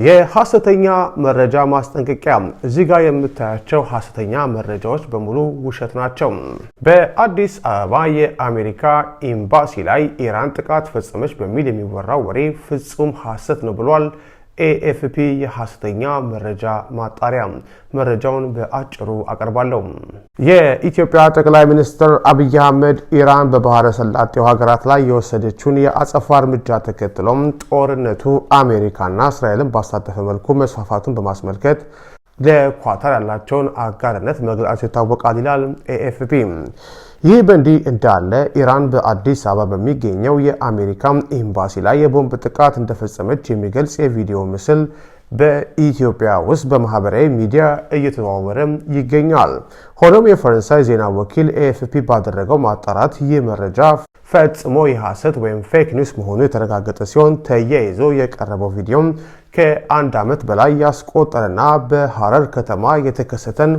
የሐሰተኛ መረጃ ማስጠንቀቂያ። እዚህ ጋር የምታያቸው ሐሰተኛ መረጃዎች በሙሉ ውሸት ናቸው። በአዲስ አበባ የአሜሪካ ኤምባሲ ላይ ኢራን ጥቃት ፈጸመች በሚል የሚወራው ወሬ ፍጹም ሐሰት ነው ብሏል ኤኤፍፒ የሐሰተኛ መረጃ ማጣሪያ። መረጃውን በአጭሩ አቀርባለሁ። የኢትዮጵያ ጠቅላይ ሚኒስትር አብይ አህመድ ኢራን በባህረ ሰላጤው ሀገራት ላይ የወሰደችውን የአጸፋ እርምጃ ተከትሎም ጦርነቱ አሜሪካና እስራኤልን ባሳተፈ መልኩ መስፋፋቱን በማስመልከት ለኳታር ያላቸውን አጋርነት መግለጻቸው ይታወቃል ይላል ኤኤፍፒ። ይህ በእንዲህ እንዳለ ኢራን በአዲስ አበባ በሚገኘው የአሜሪካ ኤምባሲ ላይ የቦምብ ጥቃት እንደፈጸመች የሚገልጽ የቪዲዮ ምስል በኢትዮጵያ ውስጥ በማህበራዊ ሚዲያ እየተዘዋወረ ይገኛል። ሆኖም የፈረንሳይ ዜና ወኪል ኤኤፍፒ ባደረገው ማጣራት ይህ መረጃ ፈጽሞ የሐሰት ወይም ፌክ ኒውስ መሆኑ የተረጋገጠ ሲሆን ተያይዞ የቀረበው ቪዲዮ ከአንድ ዓመት በላይ ያስቆጠረና በሐረር ከተማ የተከሰተን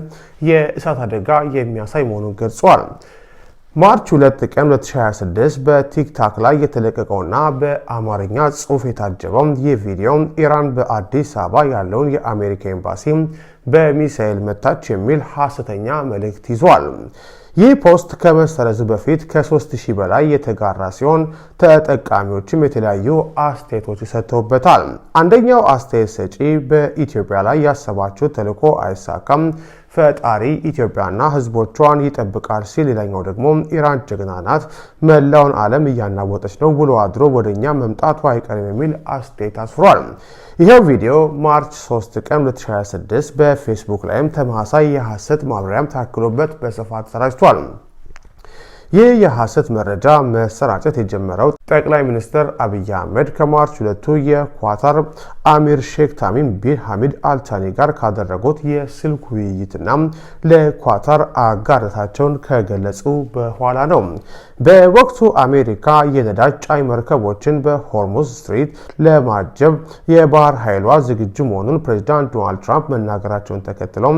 የእሳት አደጋ የሚያሳይ መሆኑን ገልጿል። ማርች 2 ቀን 2026 በቲክታክ ላይ የተለቀቀውና በአማርኛ ጽሑፍ የታጀበው ይህ ቪዲዮ ኢራን በአዲስ አበባ ያለውን የአሜሪካ ኤምባሲ በሚሳኤል መታች የሚል ሐሰተኛ መልእክት ይዟል። ይህ ፖስት ከመሰረዙ በፊት ከ3000 በላይ የተጋራ ሲሆን ተጠቃሚዎችም የተለያዩ አስተያየቶች ሰጥተውበታል። አንደኛው አስተያየት ሰጪ በኢትዮጵያ ላይ ያሰባቸው ተልዕኮ አይሳካም፣ ፈጣሪ ኢትዮጵያና ሕዝቦቿን ይጠብቃል ሲል፣ ሌላኛው ደግሞ ኢራን ጀግና ናት፣ መላውን ዓለም እያናወጠች ነው፣ ውሎ አድሮ ወደኛ መምጣቱ አይቀርም የሚል አስተያየት አስፍሯል። ይሄው ቪዲዮ ማርች 3 ቀን 2026 በፌስቡክ ላይም ተመሳሳይ የሐሰት ማብራሪያም ታክሎበት በስፋት ተሰራጭቷል። ይህ የሐሰት መረጃ መሰራጨት የጀመረው ጠቅላይ ሚኒስትር አብይ አህመድ ከማርች 2 የኳታር አሚር ሼክ ታሚም ቢን ሐሚድ አልታኒ ጋር ካደረጉት የስልክ ውይይትና ለኳታር አጋርነታቸውን ከገለጹ በኋላ ነው። በወቅቱ አሜሪካ የነዳጅ ጫኝ መርከቦችን በሆርሙዝ ስትሬት ለማጀብ የባህር ኃይሏ ዝግጁ መሆኑን ፕሬዚዳንት ዶናልድ ትራምፕ መናገራቸውን ተከትለው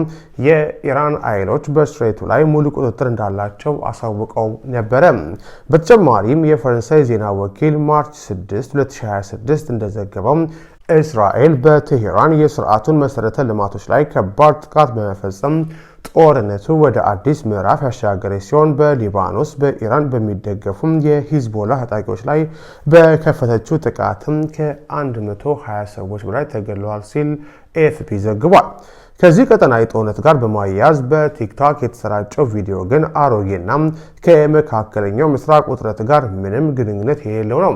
የኢራን ኃይሎች በስትሬቱ ላይ ሙሉ ቁጥጥር እንዳላቸው አሳውቀው ነበረ። በተጨማሪም የፈረንሳይ ዜና ወኪል ማርች 6 2026 እንደዘገበው እስራኤል በቴሄራን የስርዓቱን መሰረተ ልማቶች ላይ ከባድ ጥቃት በመፈጸም ጦርነቱ ወደ አዲስ ምዕራፍ ያሻገረች ሲሆን በሊባኖስ በኢራን በሚደገፉ የሂዝቦላ ታጣቂዎች ላይ በከፈተችው ጥቃትም ከ120 ሰዎች በላይ ተገድለዋል ሲል ኤኤፍፒ ዘግቧል። ከዚህ ቀጠናዊ ጦርነት ጋር በማያያዝ በቲክቶክ የተሰራጨው ቪዲዮ ግን አሮጌና ከመካከለኛው ምስራቅ ውጥረት ጋር ምንም ግንኙነት የሌለው ነው።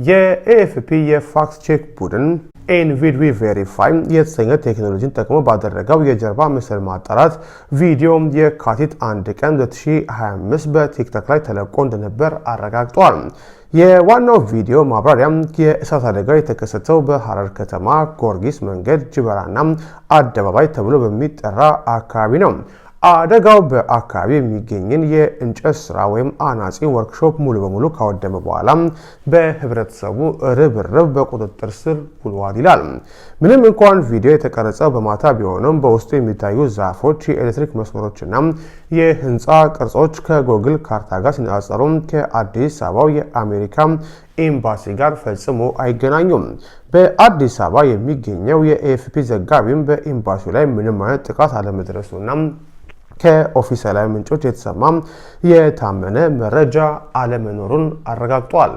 የኤኤፍፒ የፋክት ቼክ ቡድን ኤንቪድ ቬሪፋይ የተሰኘ ቴክኖሎጂን ጠቅሞ ባደረገው የጀርባ ምስል ማጣራት ቪዲዮ የካቲት 1 ቀን 2025 በቲክቶክ ላይ ተለቆ እንደነበር አረጋግጧል። የዋናው ቪዲዮ ማብራሪያ የእሳት አደጋ የተከሰተው በሐረር ከተማ ጎርጊስ መንገድ ጅበራና አደባባይ ተብሎ በሚጠራ አካባቢ ነው። አደጋው በአካባቢ የሚገኝን የእንጨት ስራ ወይም አናጺ ወርክሾፕ ሙሉ በሙሉ ካወደመ በኋላ በህብረተሰቡ ርብርብ በቁጥጥር ስር ውሏል ይላል። ምንም እንኳን ቪዲዮ የተቀረጸው በማታ ቢሆንም በውስጡ የሚታዩ ዛፎች፣ የኤሌክትሪክ መስመሮችና የህንፃ ቅርጾች ከጎግል ካርታ ጋር ሲነጻጸሩ ከአዲስ አበባው የአሜሪካ ኤምባሲ ጋር ፈጽሞ አይገናኙም። በአዲስ አበባ የሚገኘው የኤኤፍፒ ዘጋቢም በኤምባሲው ላይ ምንም አይነት ጥቃት አለመድረሱና ከኦፊሴላዊ ምንጮች የተሰማ የታመነ መረጃ አለመኖሩን አረጋግጧል።